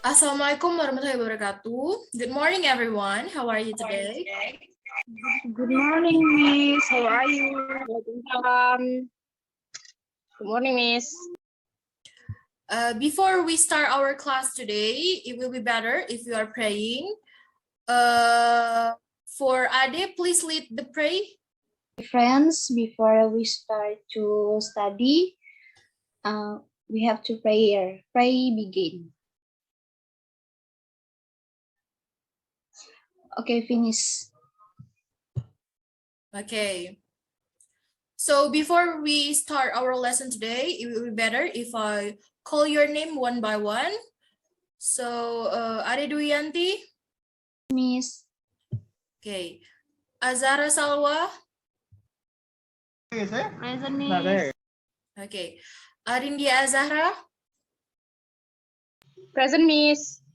Assalamualaikum warahmatullahi wabarakatuh. Good morning, everyone. How are you today? Good morning, Miss. How are you? Good morning, Miss. Before we start our class today, it will be better if you are praying. For Ade, please lead the pray. Friends, before we start to study, we have to pray. Pray begin. Okay, finish. Okay. So before we start our lesson today, it will be better if I call your name one by one. So Ade Dwiyanti. Miss. Okay. Azhara Salwa. Present, Miss. Okay. Ariendia Azzahra. Present, Miss.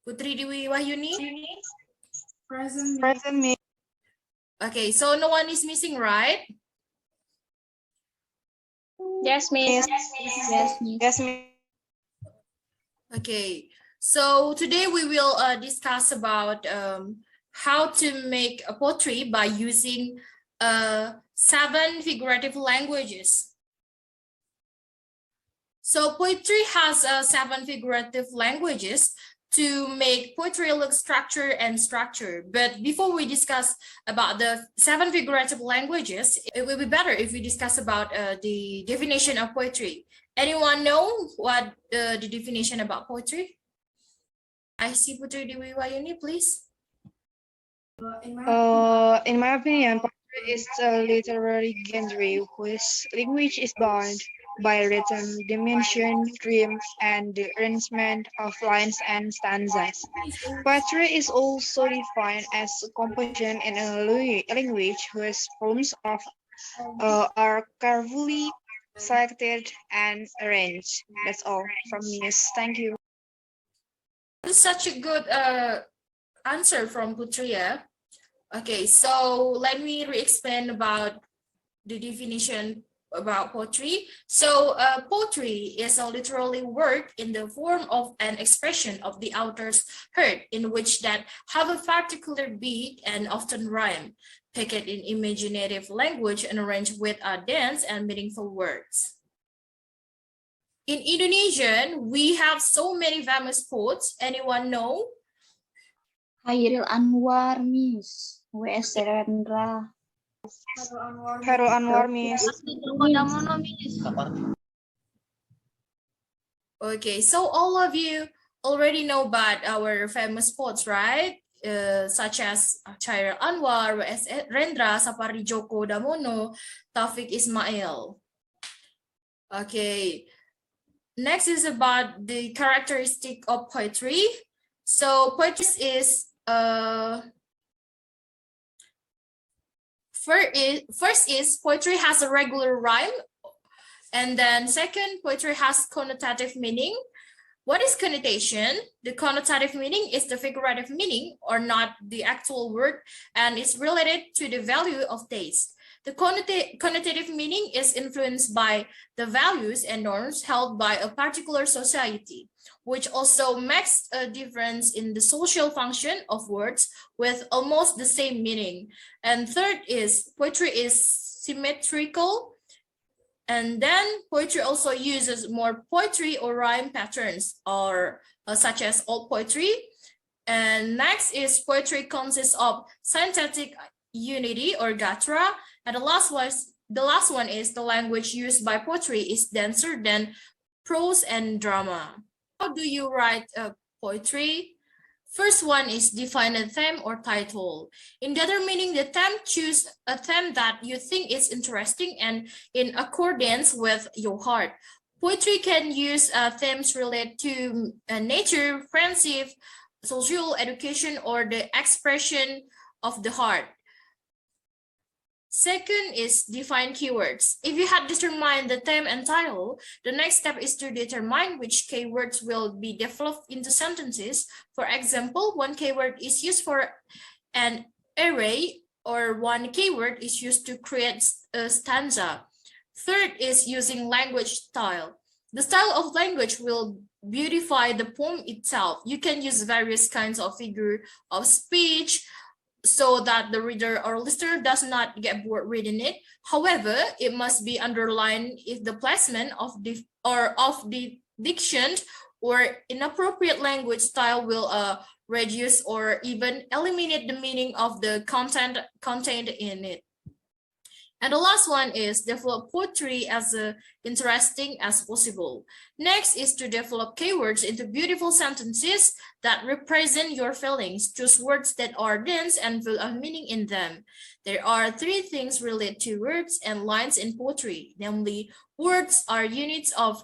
Putri Dwi Wahyuni. Present, Miss. Okay, so no one is missing, right? Yes, Miss. Yes, Miss. Yes, Miss. Okay, so today we will discuss about how to make a poetry by using 7 figurative languages. So poetry has 7 figurative languages to make poetry look structured and structured. But before we discuss about the 7 figurative languages, it will be better if we discuss about the definition of poetry. Anyone know what the definition about poetry? I see Putri Dwi Wahyuni, please. In my opinion, poetry is a literary genre whose language is bound by rhythm, dimension, rhyme, and the arrangement of lines and stanzas. Poetry is also defined as a composition in a language whose forms are carefully selected and arranged. That's all from me. Yes, thank you. Such a good answer from Putri. Okay, so let me re-explain about the definition about poetry. So poetry is a literary work in the form of an expression of the author's heart in which that have a particular beat and often rhyme, picked in imaginative language and arranged with a dense and meaningful words. In Indonesian, we have so many famous poets. Anyone know? Khairil Anwar, Miss. W.S. Rendra. Haru Anwar, Miss. Okay, so all of you already know about our famous poets, right? Such as Khairil Anwar, W.S. Rendra, Sapardi Djoko Damono, Taufik Ismail. Okay, next is about the characteristic of poetry. So poetry is first is poetry has a regular rhyme, and then second, poetry has connotative meaning. What is connotation? The connotative meaning is the figurative meaning or not the actual word, and it's related to the value of taste. The connotative meaning is influenced by the values and norms held by a particular society, which also makes a difference in the social function of words with almost the same meaning. And third is poetry is symmetrical. And then poetry also uses more poetry or rhyme patterns or such as old poetry. And next is poetry consists of synthetic unity or gatra. And the last one is the language used by poetry is denser than prose and drama. How do you write poetry? First one is define a theme or title. In determining the theme, choose a theme that you think is interesting and in accordance with your heart. Poetry can use themes related to nature, friendship, social education, or the expression of the heart. Second is define keywords. If you had determined the theme and title, the next step is to determine which keywords will be developed into sentences. For example, one keyword is used for an array, or one keyword is used to create a stanza. Third is using language style. The style of language will beautify the poem itself. You can use various kinds of figure of speech so that the reader or listener does not get bored reading it. However, it must be underlined if the placement of the diction or inappropriate language style will reduce or even eliminate the meaning of the content contained in it. And the last one is develop poetry as interesting as possible. Next is to develop keywords into beautiful sentences that represent your feelings. Choose words that are dense and full of meaning in them. There are three things related to words and lines in poetry. Namely, words are units of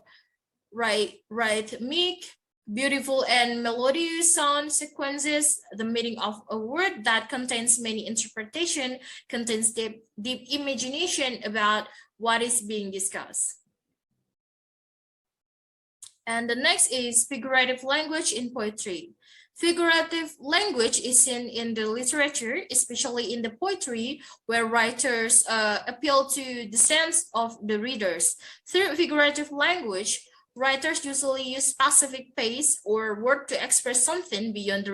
rhythmic, beautiful and melodious sound sequences. The meaning of a word that contains many interpretation contains deep imagination about what is being discussed. And the next is figurative language in poetry. Figurative language is seen in the literature, especially in the poetry, where writers appeal to the sense of the readers. Through figurative language, writers usually use specific pace or word to express something beyond the